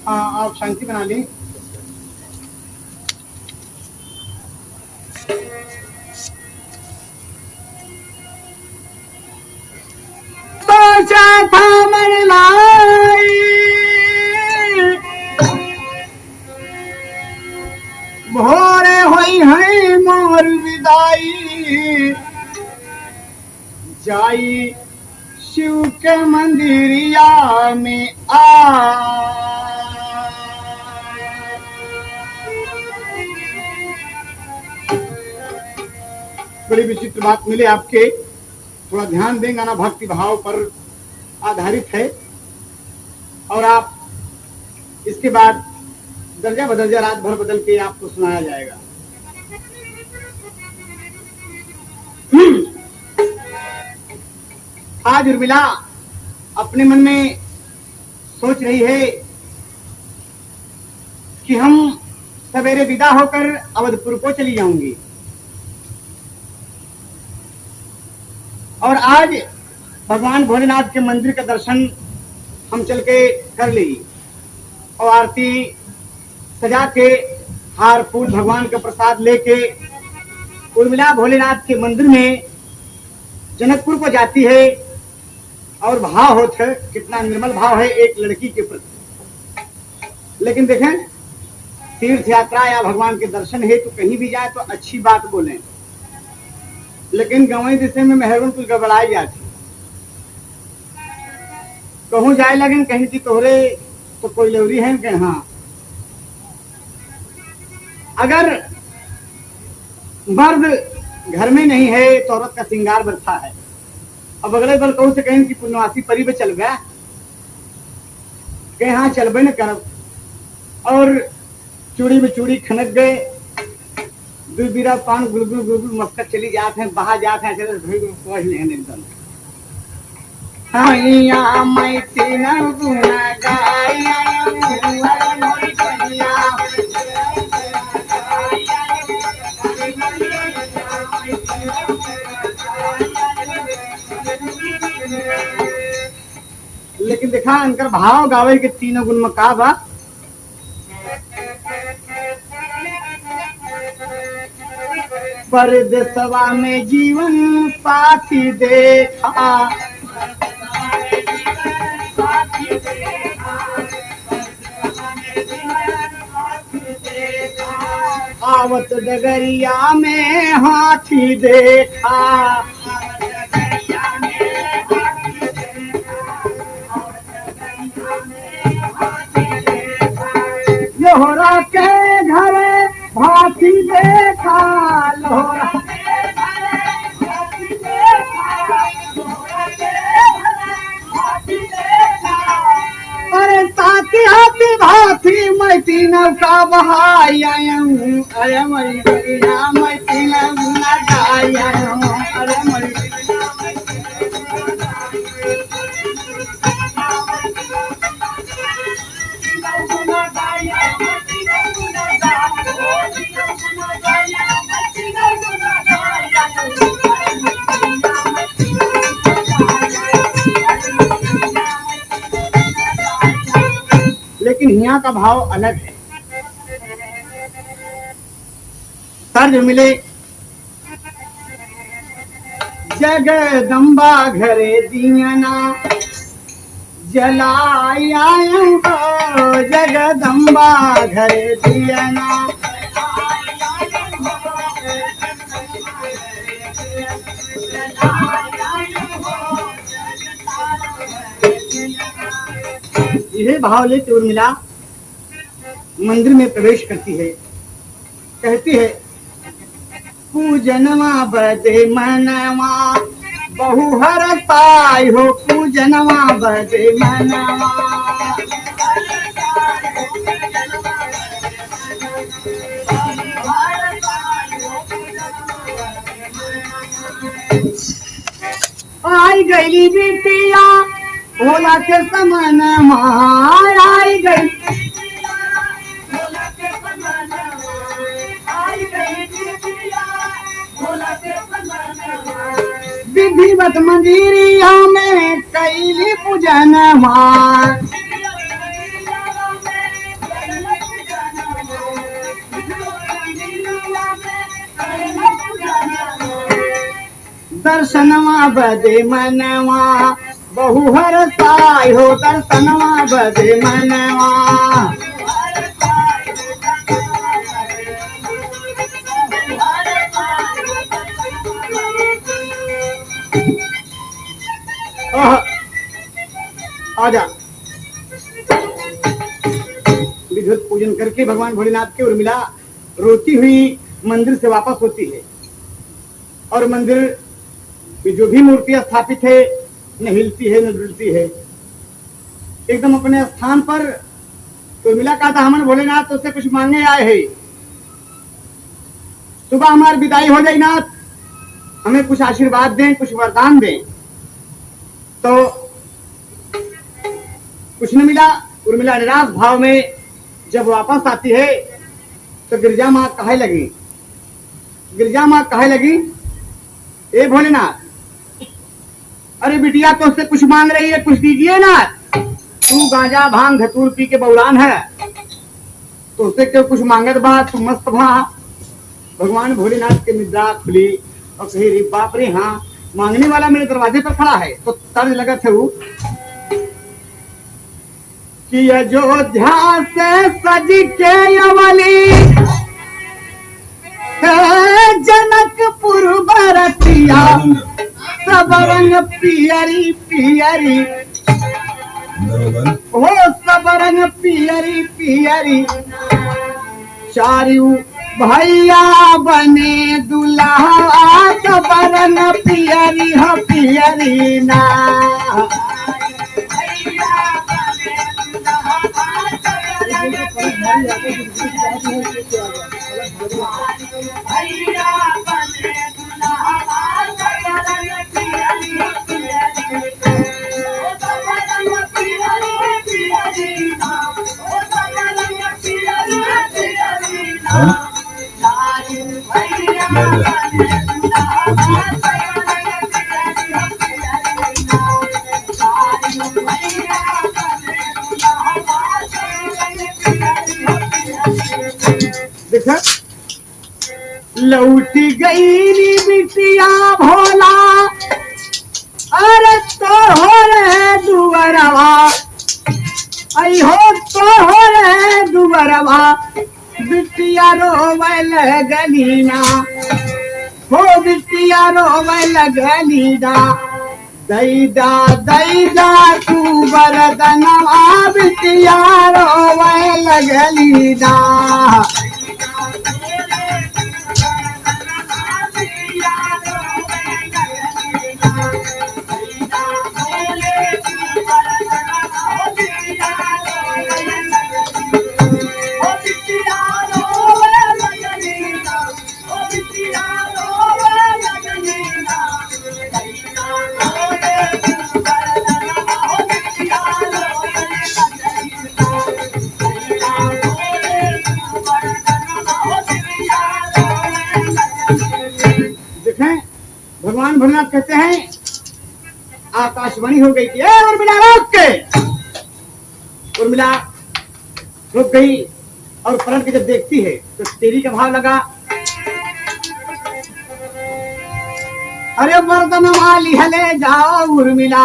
आप शांति बना लें। सोचा था मन लाई भोरे होई है मोर विदाई जाई शिव के मंदिरिया में बड़ी विचित्र बात मिले आपके, थोड़ा ध्यान दें। गाना भक्ति भाव पर आधारित है और आप इसके बाद दर्जा बदर्जा रात भर बदल के आपको सुनाया जाएगा। आज उर्मिला अपने मन में सोच रही है कि हम सवेरे विदा होकर अवधपुर को चली जाऊंगी और आज भगवान भोलेनाथ के मंदिर का दर्शन हम चल के कर ली और आरती सजा के हार फूल भगवान का प्रसाद लेके उर्मिला भोलेनाथ के मंदिर में जनकपुर को जाती है और भाव होता है, कितना निर्मल भाव है एक लड़की के प्रति। लेकिन देखें, तीर्थ यात्रा या भगवान के दर्शन है तो कहीं भी जाए तो अच्छी बात बोलें, लेकिन गंवई दिशा में मेहरबन कुछ गड़बड़ाई जाती। कहूँ जाए लगन कहीं की तोहरे तो कोई लवरी है कि हाँ, अगर मर्द घर में नहीं है तो औरत का श्रृंगार बढ़ता है। अब अगले बल कहूँ से कहें कि पुण्यवासी परी पे चल गया, कहीं हाँ चलबे न करब और चूड़ी में चूड़ी खनक गए, दुबीरा पान गुलगुल गुलगुल मस्कत चली जाते हैं, बाहर जाते हैं, चले पहुंच लें एकदम। हैया मैं तीना गुना गाया लेकिन देखा अंकर भाव गावे के तीनों गुण में का बा। परदेसवा में जीवन साथी देखा आवत डगरिया में हाथी देखा लोहरा के घर हाथी देखा लोहरा अरे ताती हाथी भाथी मैं तीनों का बहाई आया हूँ। अरे मरी गरिया मैं तीनों गुना गाया हूँ। अरे मरी लेकिन यहाँ का भाव अलग है। तर्ज मिले जगदम्बा घरे दियना जलाया हो, जगदम्बा घरे दियना यह भाव लेते उर्मिला मंदिर में प्रवेश करती है, कहती है पूजनवा बदे मनवा बहु हर पाई हो, पूजनवा बदे मनवा आई गई बिटिया भोला के समान आई गई विधिवत मंदिरिया में कैली पूजन दर्शनवा बदे मनवा बहु हरसाय हो दर्शनवा बदे मनवा। आजा विधिवत पूजन करके भगवान भोलेनाथ की उर्मिला रोती हुई मंदिर से वापस होती है और मंदिर में जो भी मूर्तियां स्थापित है न हिलती है न डुलती है, एकदम अपने स्थान पर। तो उर्मिला कहा था हमन भोलेनाथ तो उससे कुछ मांगने आए हैं, सुबह हमारी विदाई हो जाए नाथ, हमें कुछ आशीर्वाद दें, कुछ वरदान दें। तो कुछ न मिला। उर्मिला निराश भाव में जब वापस आती है तो गिरजा माँ कहे लगी, ए भोलेनाथ, अरे बिटिया तो उससे कुछ मांग रही है, कुछ दीजिए ना। तू गांजा भांग धतूर पी के बौरान है तो उससे क्यों कुछ मांगत बा, तू मस्त भा। भगवान भोलेनाथ की निद्रा खुली और कही रे बाप रे, हाँ मांगने वाला मेरे दरवाजे पर खड़ा है। तो तर्ज लगा थे वो कि अयोध्या से सज के अवली जनकपुर बरतिया सब रंग पियरी पियरी हो, सब रंग पियरी पियरी। चारू भैया बने दुल्हा सब रंग पियरी हो पियरी ना। देखा लौट गई बिटिया भोला, अरे तो हो रे दुवरवा, आई हो तो हो रे दुवरवा। बिटिया रोवे लगली ना, हो बिटिया रोवे लगली ना। दैदा तू वरदनवा, बिटिया रोवे लगली ना। भगवान भोलेनाथ कहते हैं आकाशवाणी हो गई थी, उर्मिला रोक के। उर्मिला रुक गई और पलट के जब देखती है तो तेरी का भाव लगा, अरे वर्दन वाली हले जाओ उर्मिला,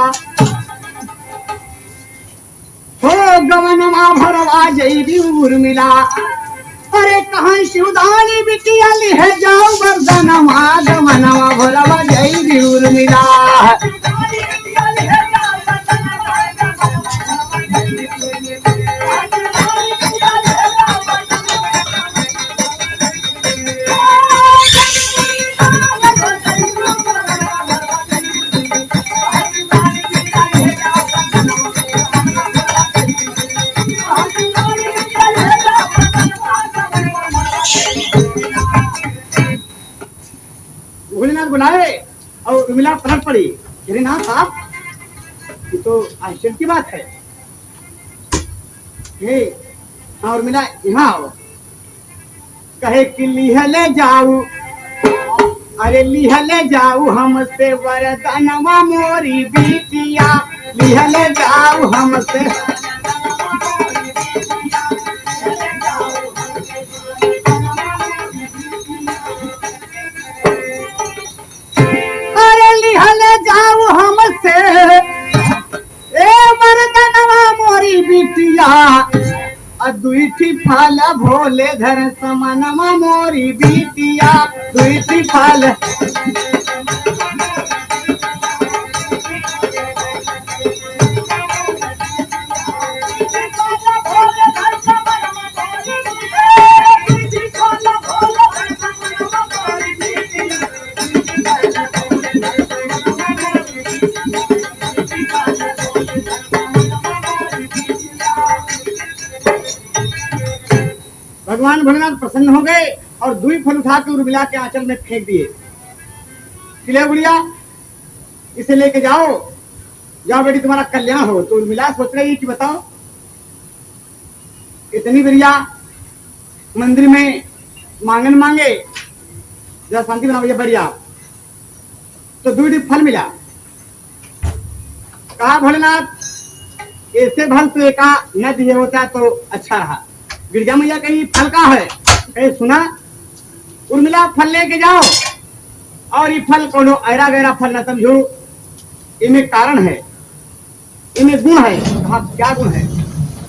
हो गवन मा भरवा जईबी उर्मिला। अरे कहाँ शिवदानी बिटिया लिहे जाओ वर्दन मा गवनवा भरवा जईबी उर्मिला। भोलेनाथ बुलाए और उर्मिला पलट पड़ी। अरे ना साहब, ये तो आश्चर्य की बात है। हाँ उर्मिला यहाँ आओ। कहे कि लिहले जाऊ, अरे लिहले जाऊ हमसे वरदानवा मोरी बिटिया, लिहले जाऊ हमसे। अरे फल भोले धर समनमा मोरी बीतिया दुई फल भगवान भोलेनाथ प्रसन्न हो गए और दुई फल उठा के उर्मिला के आंचल में फेंक दिए। किले बुढ़िया इसे लेके जाओ, जाओ बेटी तुम्हारा कल्याण हो। तो उर्मिला सोच रही कि बताओ इतनी बढ़िया मंदिर में मांगन मांगे, जरा शांति बना भैया बढ़िया। तो दुई फल मिला। कहा भोलेनाथ ऐसे फल तो एका न दिए होता तो अच्छा रहा। गिरजा मैया कहीं फल का है, कहीं सुना उर्मिला फल लेके जाओ और ये फल कोनो ऐरा गैरा फल न समझो, इनमें कारण है, इनमें गुण है। कहा क्या गुण है?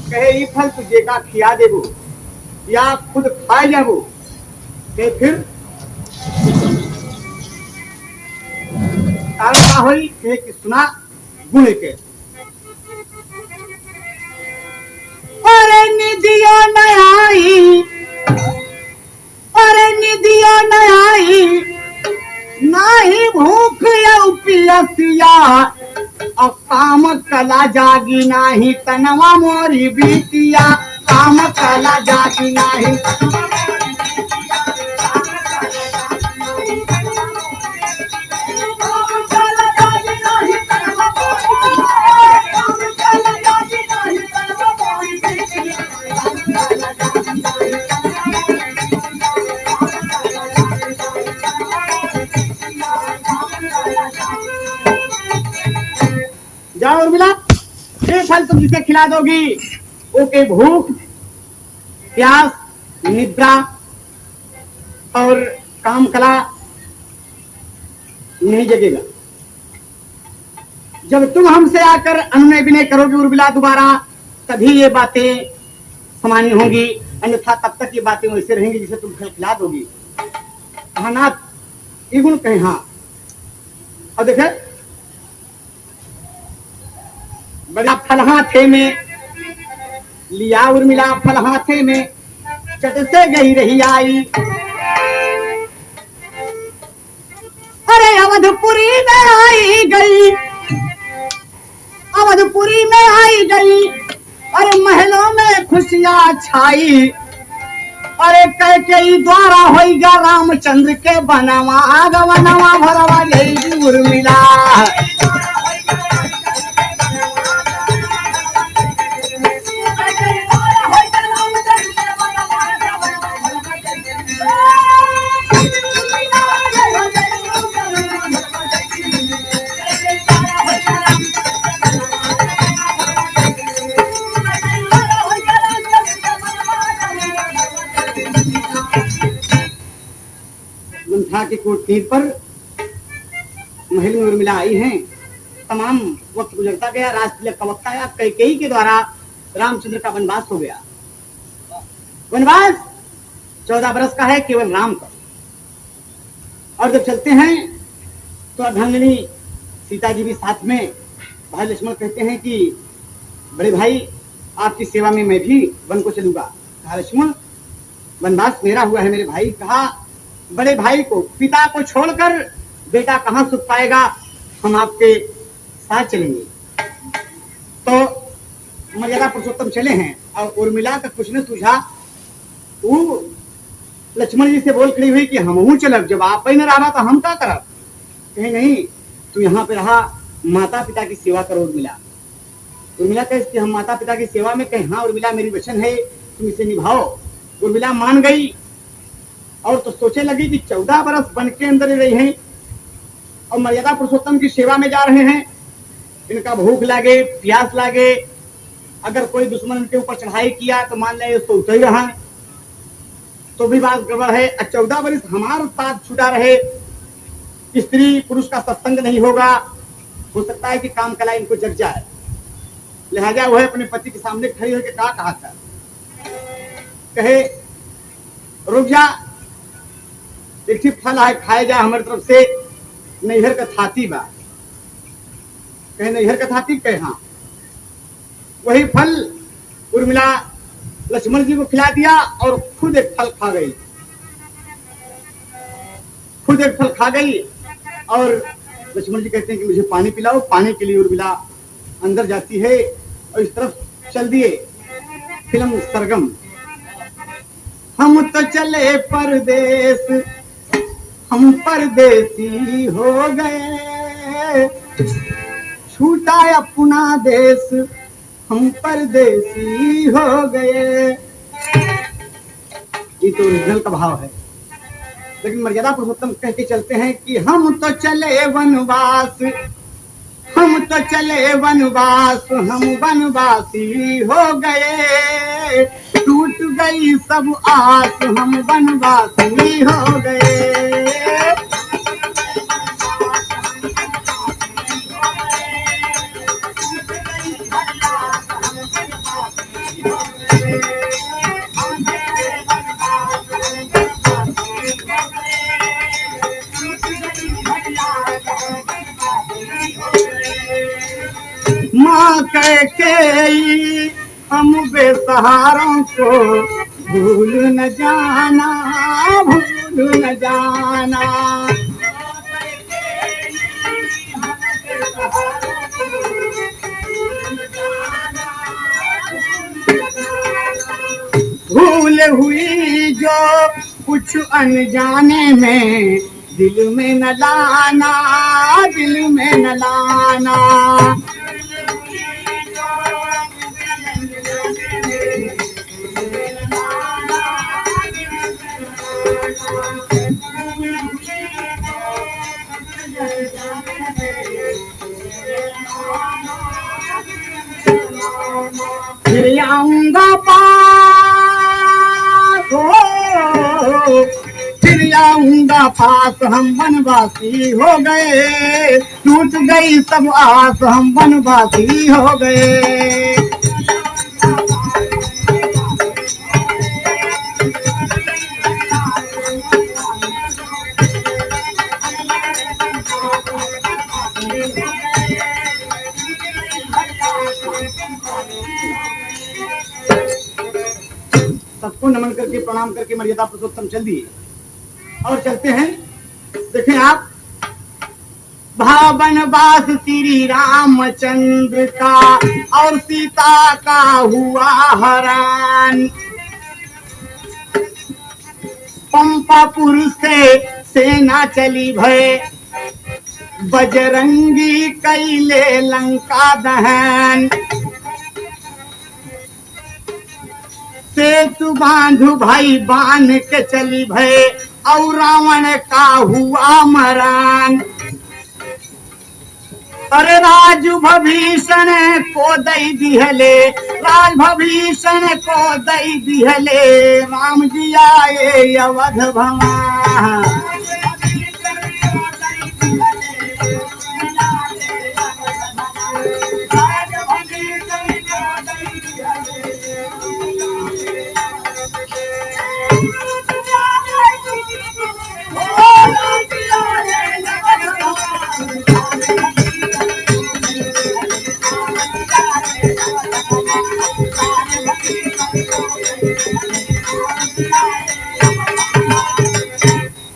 कहे ये फल तुझे का खिया देबो या खुद खाए जाबो। कहे फिर कारण का होई? कहे कि सुना गुण के। अरे निधिया न आई, अरे निधिया न आई, नाही भूख या पियसिया, अब काम कला जागी नाही तनवा मोरी बीतिया। काम कला जागी नाही जाओ उर्मिला, ये फल तुम जिसे खिला दोगी ओके भूख प्यास निद्रा और काम कला नहीं जगेगा। जब तुम हमसे आकर अनुनय विनय करोगे उर्मिला दोबारा, तभी ये बातें सामान्य होंगी, अन्यथा तब तक ये बातें वैसे रहेंगी जिसे तुम फल खिला दोगी। हाँ नाथ ये गुण कहे। हाँ और देखे बड़ा फल हाथे में लिया उर्मिला, फल हाथे में चट से गई रही आई। अरे अवधपुरी में आई गई, अवधपुरी में आई गई, अरे महलों में खुशियां छाई। अरे कैकेयी द्वारा होइगा रामचंद्र के बनवा, गवनवा भरवा गई उर्मिला। की कोटनीर पर महल में उर्मिला आई हैं। तमाम वक्त गुजरता गया, राज तिलक का वक्त आया, कैकेयी के द्वारा रामचंद्र का वनवास हो गया। वनवास 14 बरस का है केवल राम का। और जब चलते हैं तो अर्धांगिनी सीता जी भी साथ में। भाई लक्ष्मण कहते हैं कि बड़े भाई आपकी सेवा में मैं भी वन को चलूंगा। कहा लक्ष्मण वनवास मेरा हुआ है मेरे भाई। कहा बड़े भाई को पिता को छोड़कर बेटा कहां सुख पाएगा, हम आपके साथ चलेंगे। तो मर्यादा पुरुषोत्तम चले हैं और उर्मिला का कुछ न सूझा। वो लक्ष्मण जी से बोल खड़ी हुई कि हम चलब, जब आप ही न रहा तो हम क्या करब। कहे नहीं तू यहाँ पे रहा, माता पिता की सेवा करो उर्मिला। उर्मिला कहती हम माता पिता की सेवा में। कहे हाँ उर्मिला मेरी वचन है, तुम इसे निभाओ। उर्मिला मान गई और तो सोचे लगी कि 14 बरस वन के अंदर रही हैं और मर्यादा पुरुषोत्तम की सेवा में जा रहे हैं। इनका भूख लागे प्यास लागे, अगर कोई दुश्मन इनके ऊपर चढ़ाई किया तो मान लिया सोचते ही रहा तो भी बात गड़बड़ है। 14 बरस हमारे साथ छुटा रहे, स्त्री पुरुष का सत्संग नहीं होगा, हो सकता है कि काम कला इनको जग जाए। लिहाजा वह अपने पति के सामने खड़ी होकर कहा था कहे रुक जा, एक ठे फल है खाए जा हमारे तरफ से, नैहर का थाती बा। कहे नैहर का थाती? कहे हाँ। वही फल उर्मिला लक्ष्मण जी को खिला दिया और खुद एक फल खा गई, खुद एक फल खा गई। और लक्ष्मण जी कहते हैं कि मुझे पानी पिलाओ। पानी के लिए उर्मिला अंदर जाती है और इस तरफ चल दिए। फिल्म सरगम। हम तो चले परदेस, हम परदेसी हो गए, छूटा अपना देश, हम परदेसी हो गए। ये तो ओरिजिनल का भाव है, लेकिन मर्यादा पुरुषोत्तम कह के चलते हैं कि हम तो चले वनवास, हम तो चले वनवास, हम वनवासी हो गए, टूट गई सब आस, हम वनवासी हो गए। माँ कह हम बेसहारों को भूल न जाना, भूल न जाना। भूल हुई जो कुछ अनजाने में, दिल में न लाना, दिल में न लाना। फिर आऊंगा पास, फिर आऊंगा पास, हम वनवासी हो गए, टूट गई सब आस, हम वनवासी हो गए। सबको नमन करके प्रणाम करके मर्यादा पुरुषोत्तम चल दिए और चलते हैं। देखें आप, वनवास श्री रामचंद्र का और सीता का हुआ हरान। पंपापुर से सेना चली भय, बजरंगी कैले लंका दहन। सेतु बांधु भाई बांध के चली भय, और रावण का हुआ मरान। अरे राजभीषण को दई दिहले, राजभीषण को दई दिहले, राम जी आए अवध भवन।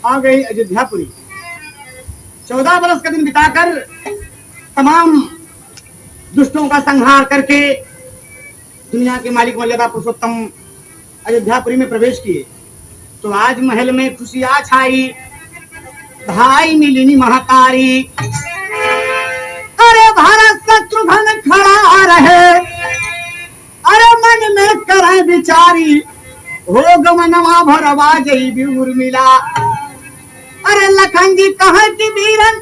आ गई अयोध्यापुरी। 14 वर्ष का दिन बिताकर तमाम दुष्टों का संहार करके दुनिया के मालिक मर्यादा पुरुषोत्तम अयोध्यापुरी में प्रवेश किए तो आज महल में खुशियां छाई। भाई मिलिनी महतारी, अरे भारत शत्रुघ्न खड़ा रहे, अरे मन में करे बिचारी, हो गमनवा भरवा जई भी उर्मिला। अरे लखन जी कहे कि वीरन,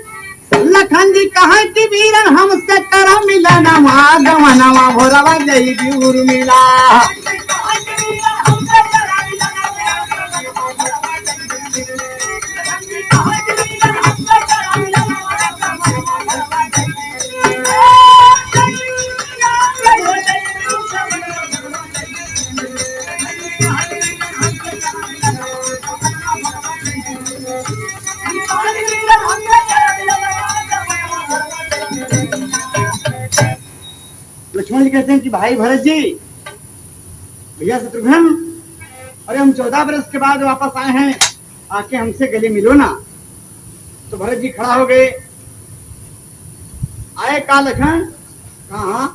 लखन जी कहे कि वीरन, हमसे कर मिलनवा, गमनवा भरवा जई भी उर्मिला। लक्ष्मण जी कहते हैं कि भाई भरत जी, भैया शत्रुघ्न, अरे हम 14 बरस के बाद वापस आए हैं, आके हमसे गले मिलो ना। तो भरत जी खड़ा हो गए, आए का लखन, कहा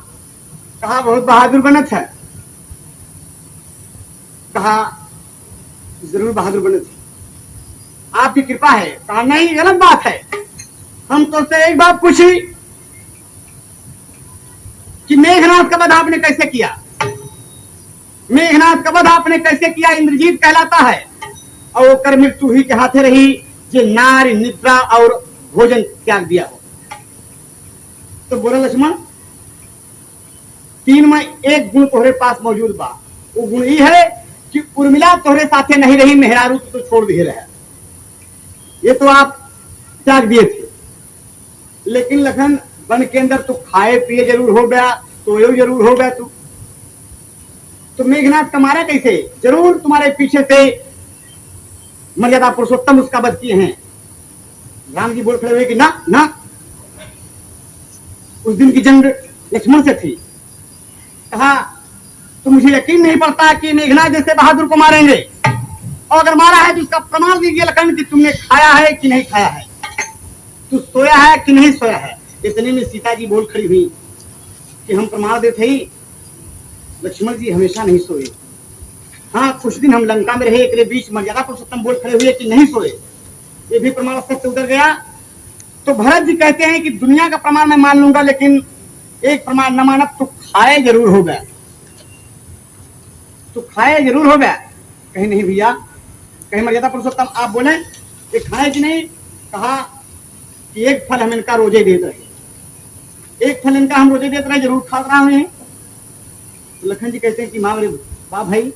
कहा बहुत बहादुर बनत है, कहा जरूर बहादुर बनत है, आपकी कृपा है। कहा नहीं, गलत बात है, हम तो से एक बात पूछी कि मेघनाथ का वध आपने कैसे किया, मेघनाथ का वध आपने कैसे किया, इंद्रजीत कहलाता है, और वो कर मृत्यु ही के हाथे रही, जो नारी निद्रा और भोजन त्याग दिया हो। तो बोला लक्ष्मण, 3 में एक गुण तोहरे पास मौजूद बा, वो गुण ये है कि उर्मिला तोहरे साथे नहीं रही, मेहरारू तो छोड़ दिए रहे, ये तो आप त्याग दिए थे। लेकिन लखन, वन के अंदर तो खाए पिए जरूर हो गया, सोए जरूर हो गया, तो मेघनाथ का मारा कैसे, जरूर तुम्हारे पीछे से मर्यादा पुरुषोत्तम उसका वध किए हैं। राम जी बोल खड़े हुए कि ना ना, उस दिन की जंग लक्ष्मण से थी। कहा तो मुझे यकीन नहीं पड़ता कि मेघनाथ जैसे बहादुर को मारेंगे, और अगर मारा है तो उसका प्रमाण दीजिए लखन कि तुमने खाया है कि नहीं खाया है, तू सोया है कि नहीं सोया है। इतने में सीता जी बोल खड़ी हुई कि हम प्रमाण देते ही लक्ष्मण जी हमेशा नहीं सोए, हाँ कुछ दिन हम लंका में रहे, एक बीच मर्यादा पुरुषोत्तम बोल खड़े हुए कि नहीं सोए, ये भी प्रमाण सत्य उतर गया। तो भरत जी कहते हैं कि दुनिया का प्रमाण मैं मान लूंगा, लेकिन एक प्रमाण न माना, तो खाए जरूर हो गया, तो खाए जरूर हो गया। कहीं नहीं भैया, कहीं मर्यादा पुरुषोत्तम आप बोले कि खाए कि नहीं, कहा कि एक फल हम इनका रोजे देते रहे, एक फल इनका हम रोजे देते रहे, जरूर खा रहा हूं। तो लखन जी कहते हैं कि माँ वाह भाई,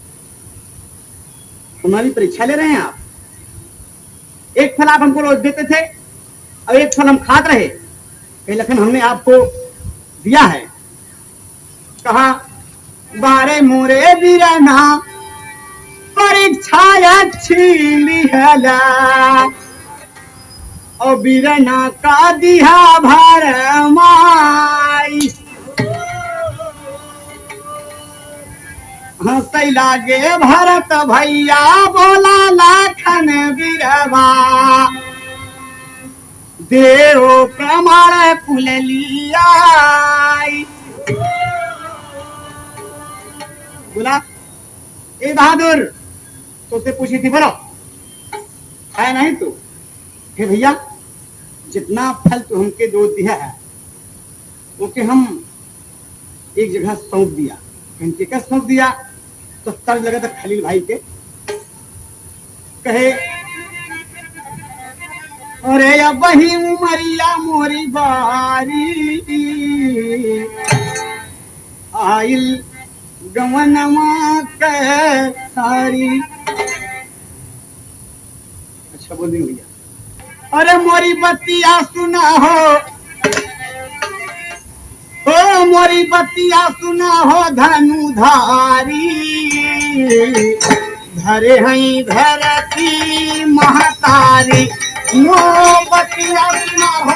हमारी परीक्षा ले रहे हैं आप, एक फल आप हमको रोज देते थे और एक फल हम खाते रहे, कहीं लखन हमने आपको दिया है। कहा बारे मोरे बीराना परीक्षा अच्छी लिहला, और बीरना का दिया भर माई, हंसई लागे भरत भैया, बोला लाखन बीरवा, देव प्रमाण कुल लिया। बोला ए बहादुर, तो से पूछी थी, बोलो है नहीं तो, हे भैया जितना फल तो हमके दो दिया है, वो के हम एक जगह सौंप दिया, इनके क्या सौंप दिया, तो तर्ज लगा था खलील भाई के, कहे अरे अब वही उमरिया मोरी बारी, आइल गवनमा के सारी। अच्छा बोल दी भैया, अरे मोरी बत्तिया सुना हो, ओ मोरी बत्तिया सुना हो धनुधारी, धरे हई धरती महतारी, नो बत्तिया सुना हो।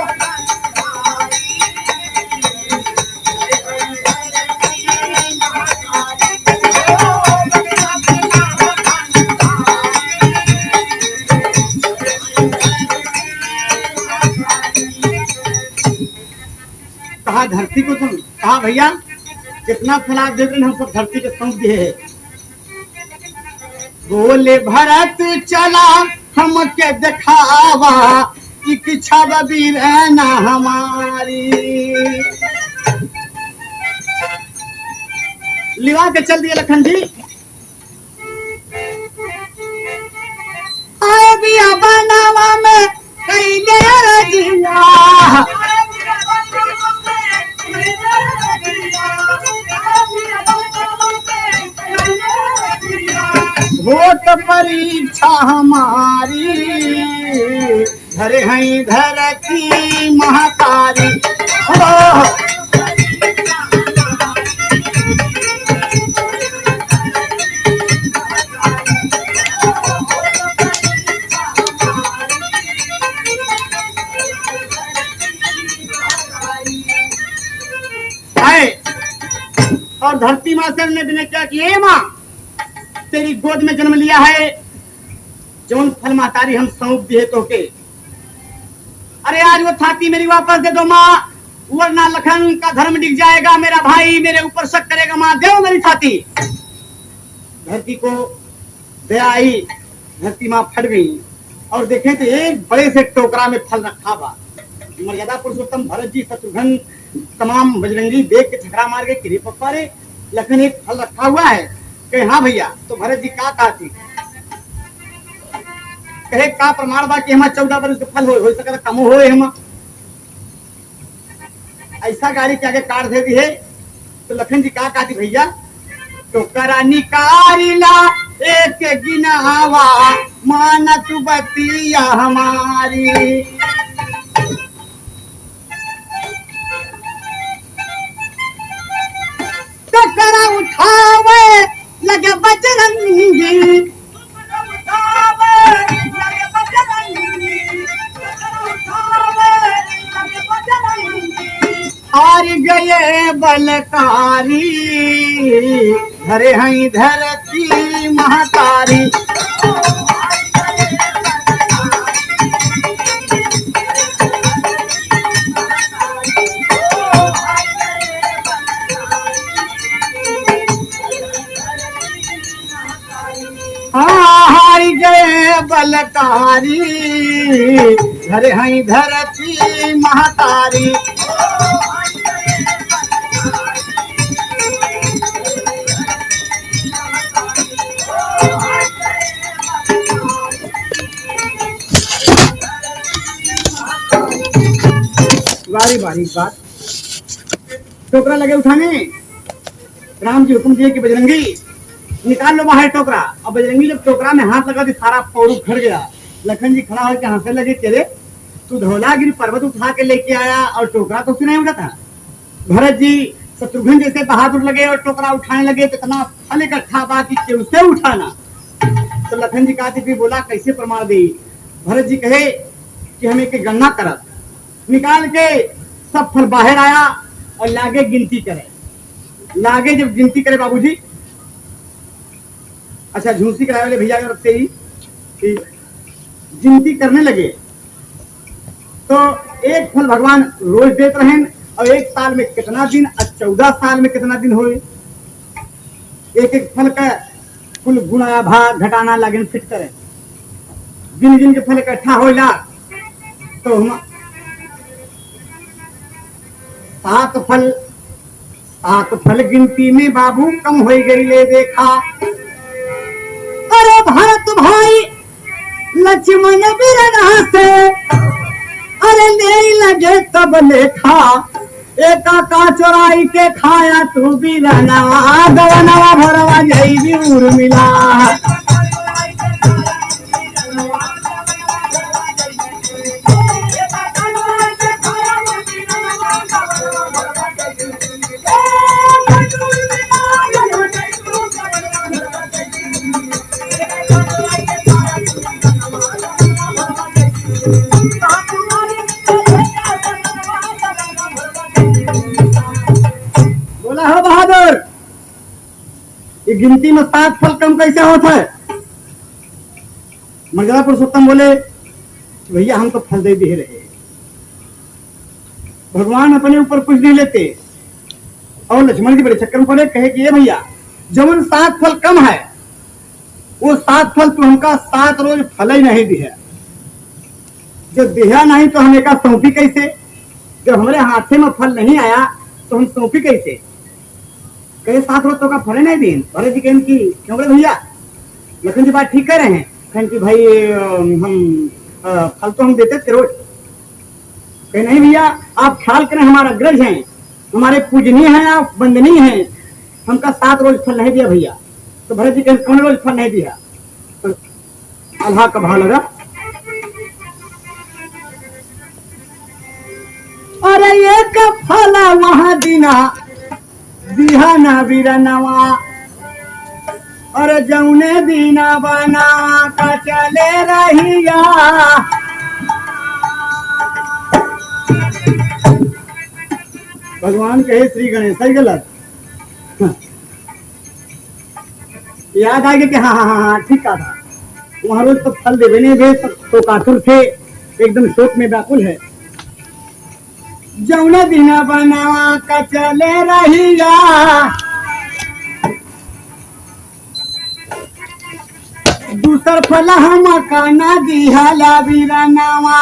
कहा धरती को तुम, कहा भैया कितना फलाद दे रहे, हम सब धरती के सौंप दिए है। बोले भरत चला हमके दिखावा, इच्छा बदी रहना हमारी, लिवा के चल दिए लखन जी। बिया बनावा में कई जिया, वोट परीक्षा हमारी, धरे हई धरती महतारी। धरती माँ से ने बिना क्या किए माँ तेरी गोद में जन्म लिया है, जौन फल महतारी हम सौंप दिए तो के। अरे आज वो छाती मेरी वापस दे दो माँ, वरना लखन का धर्म डिग जाएगा, मेरा भाई मेरे ऊपर शक करेगा। माँ दे मेरी छाती। धरती को दया आई, धरती माँ फट गई और देखें तो एक बड़े से टोकरा में फल रखा बा। मर्यादा पुरुषोत्तम भरत जी शत्रुघ्न तमाम बजरंगी देख के ठकरा मार गए कि पप्पा रे लखन एक फल रखा हुआ है। कहे हाँ भैया। तो भरत जी क्या कहती, कहे का प्रमाण बा कि हम 14 वर्ष के फल हो सकता कम हो हम ऐसा गाड़ी के आगे काट देती है। तो लखन जी क्या कहती भैया, टोकरा निकारिला एक गिनावा मानत बतिया हमारी। टोकरा उठावे लगे बजरंगी, हार गए बलकारी, धरे हैं धरती महतारी। हार गए बलकारी, धरे हैं धरती महतारी। बारी बारी बात टोकरा लगे उठाने, राम जी हुक्म दिए कि बजरंगी निकाल लो बाहर टोकरा। और बजरंगी जब टोकरा में हाथ लगा तो सारा पौरू फट गया। लखन जी खड़ा होकर हंसने लगे, तेरे तू धौलागिरी पर्वत उठा के लेके आया और टोकरा तो उसने नहीं उठा था। भरत जी शत्रुघ्न जैसे बहादुर लगे और टोकरा उठाने लगे तो इतना फल इकट्ठा बा कि उसे उठाना। तो लखन जी कहते फिर बोला कैसे प्रमाण दी। भरत जी कहे कि हम एक गणना करत, निकाल के सब फल बाहर आया और लागे गिनती करे। लागे जब गिनती करे बाबूजी, अच्छा झूसी कराए वाले भैया रखते ही गिनती करने लगे तो एक फल भगवान रोज देते रहे और एक साल में कितना दिन और 14 साल में कितना दिन हुए। एक एक फल का कुल गुणा भाग घटाना लगे फिट करे, गिन गिन के फल इकट्ठा हो ला तो हम 7 फल गिनती में बाबू कम हो गई ले देखा। अरे भरत भाई लक्ष्मण बिरना से अरे नहीं लगे तब लेखा, एका का चोराई के खाया तू बिरना, गवनवा भरवा जई भी उर्मिला। बोला हो बहादुर, ये गिनती में 7 फल कम कैसे होता है। मर्यादा पुरुषोत्तम बोले भैया हम तो फल दे दे रहे, भगवान अपने ऊपर कुछ नहीं लेते। और लक्ष्मण जी बड़े चक्कर में पड़े, कहे कि ये भैया जवन 7 फल कम है वो 7 फल तो हमका 7 रोज फल ही नहीं दिया। जब दिया नहीं तो हम एका सौंपी कैसे, जब हमारे हाथे में फल नहीं आया तो हम सौंपी कैसे। कहे 7 रोज तो का फल नहीं दिन। भरत जी कहें कि क्यों बोले भैया, लखन जी बात ठीक कह रहे हैं। कहें कि भाई हम फल तो हम देते थे रोज। कहे नहीं भैया आप ख्याल करें, हमारा अग्रज हैं, हमारे पूजनीय हैं, आप वंदनीय हैं, हमका 7 रोज फल नहीं दिया भैया। तो भरत जी कहें कौन रोज फल नहीं दिया। तो अल्लाह का भाव लगा, अरे एक फल वहां दिना दिहा ना बिरनवा, अरे जौने दीना बना का चले रहिया। भगवान कहे श्री गणेश, सही गलत याद आ गया कि हाँ हाँ हाँ हाँ ठीक कहा था। वहां रोज तो फल देवे नहीं दे तो कातुर थे, एकदम शोक में व्याकुल है। जौने दिन बनावा का चले रहिया, दूसर फल हम काना दिहला बीरानावा।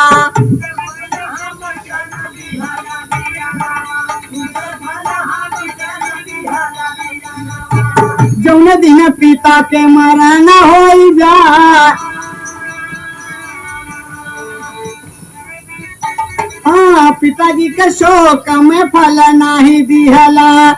जौने दिन पिता के मरना हो जा, हाँ पिताजी के शोक में फल नहीं दिहला।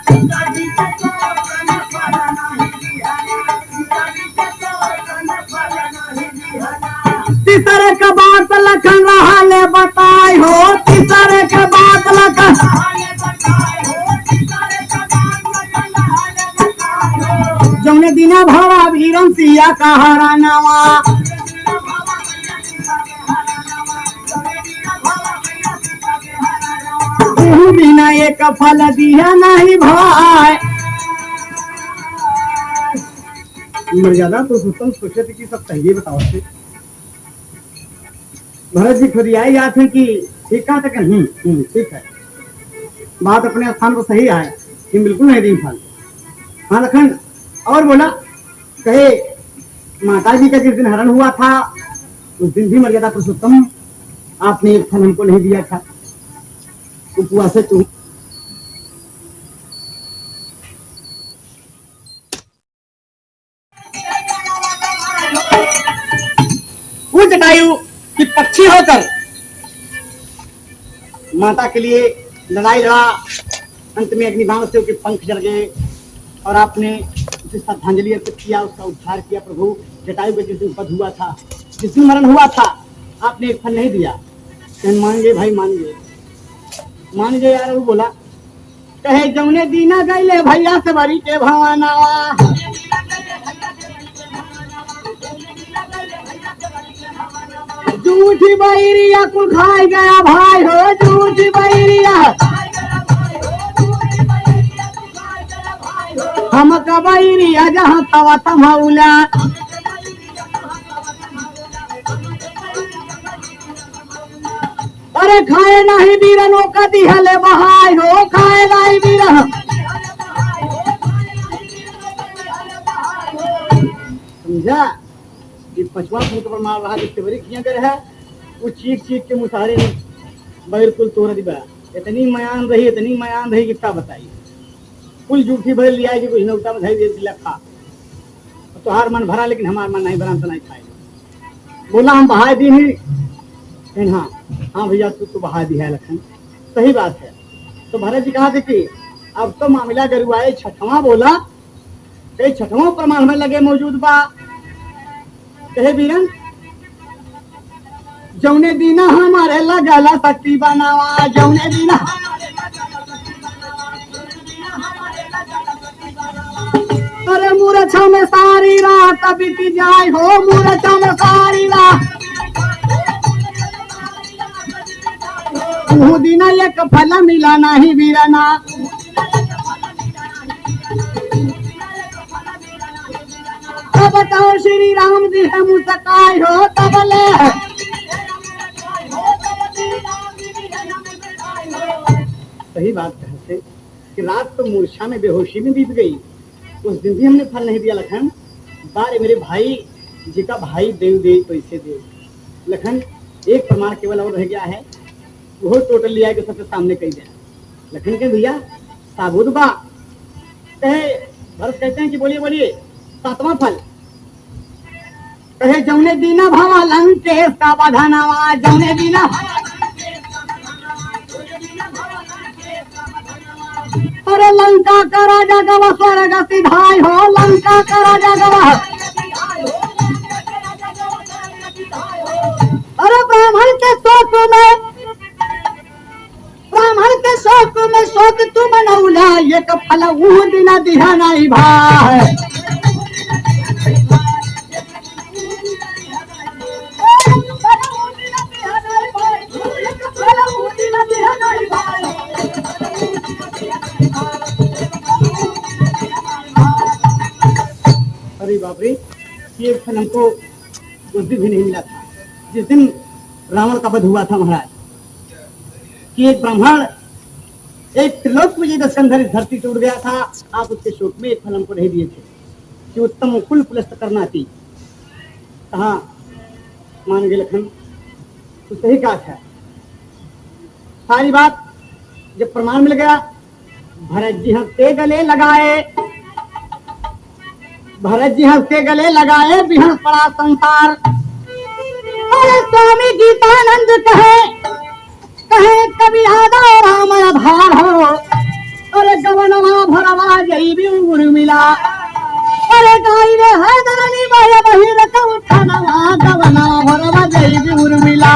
तीसरे के बात लखन रहा बताई हो, तीसरे के बात लखन जौने दिना भवा भीरम सिया का हरानावा। बिना एक फल दिया नहीं भाई। मर्यादा पुरुषोत्तम सोचे थे कि सब सही बताओ थे। भरत जी खुद आई याद है कि ठीक कहा था कि ठीक है, बात अपने स्थान पर सही है कि बिल्कुल नहीं दी फल। हाँ लखन और बोला, कहे माता जी का जिस दिन हरण हुआ था उस दिन भी मर्यादा पुरुषोत्तम आपने एक फल हमको नहीं दिया था, उपवास से तू। वो जटायु कि पक्षी होकर माता के लिए लड़ाई लड़ा, अंत में अग्निबाण से उसके पंख जल गए और आपने उसे श्रद्धांजलि अर्पित किया, उसका उद्धार किया। प्रभु जटायु का जिस दिन वध हुआ था, जिस दिन मरण हुआ था, आपने एक फल नहीं दिया। मान गए भाई, मान गए, मान गए यार। वो बोला, कहे जौने दीना गईले भैया से बरी के भवानावा, झूठी बैरिया कुल खाई गया भाई हो, झूठी बैरिया हम कबैरिया जहाँ तवा तमौला। अरे खाए नहीं बीरनो का दिहले बहाय हो, खाए नहीं बीरन। समझा कि पचवा फूट पर मार रहा जिससे बड़ी खिया कर है, वो चीख चीख के मुसारे ने बैर कुल तोड़ दिया। इतनी मयान रही कितना बताइए। कुल जूठी भर लिया कि कुछ न उल्टा बधाई दे दिला खा। तो हार मन भरा लेकिन हमार मन नहीं भरा, तो नहीं खाए। बोला हम बहाय दी ही। हाँ हाँ भैया तू बहा दी है लखन, सही बात है। तो भरत जी कहा थे कि अब तो मामला गरुआए छठवां बोला, छठवां प्रमाण में लगे मौजूद बा। कहे बीरन जौने दीना हमारे लगला शक्ति बनावा, जौने दीना अरे मूर्छा में सारी रात बीत जाए हो, मूर्छा में सारी रात दीना एक फल मिला नहीं बीरना। तब बताओ श्री राम जी है मुस्काई हो, तब ले सही बात कहते कि रात तो मूर्छा में बेहोशी में बीत गई, उस दिन भी हमने फल नहीं दिया। लखन बारे मेरे भाई जी का भाई देव दे तो इसे दे। लखन एक प्रमाण केवल और रह गया है, वो टोटल लिया है कि सबके सामने कही जाए। लखन के भैया साबुत बा। कहे भरत कहते हैं कि बोलिए बोलिए सातवां फल। कहे जौने दीना भवा लंकेश का बधानावा, जौने दीना अरे लंका का राजा गवा स्वर्ग सिधाई हो, लंका का राजा गवा। अरे ब्राह्मण के शोक में, ब्राह्मण के शोक में शोक तू मनौला, ये तो फल ऊ दिना दिहा नहीं भाई। अरे बाप रे, ये फल हमको उस दिन भी नहीं मिला था जिस दिन रावण का वध हुआ था महाराज। कि एक ब्राह्मण एक त्रिलोक विजय दशकंधर इस धरती से उड़ गया था, आप उसके शोक में एक फल हमको नहीं दिए थे कि उत्तम कुल पुलस्त करना थी। कहा मान गए लखन, तो सही कहा था। सारी बात जब प्रमाण मिल गया, भरत जी हंसते गले लगाए, भरत जी हंसते गले लगाए, बिहन पड़ा संसार। अरे स्वामी गीतानंद कहे, कहे कभी आदा राम आधार हो, अरे गवनवा भरवा जई भी उर्मिला, अरे गाई रे हैदरनी बहे बहिर कौठनवा, गवनवा भरवा जई भी उर्मिला।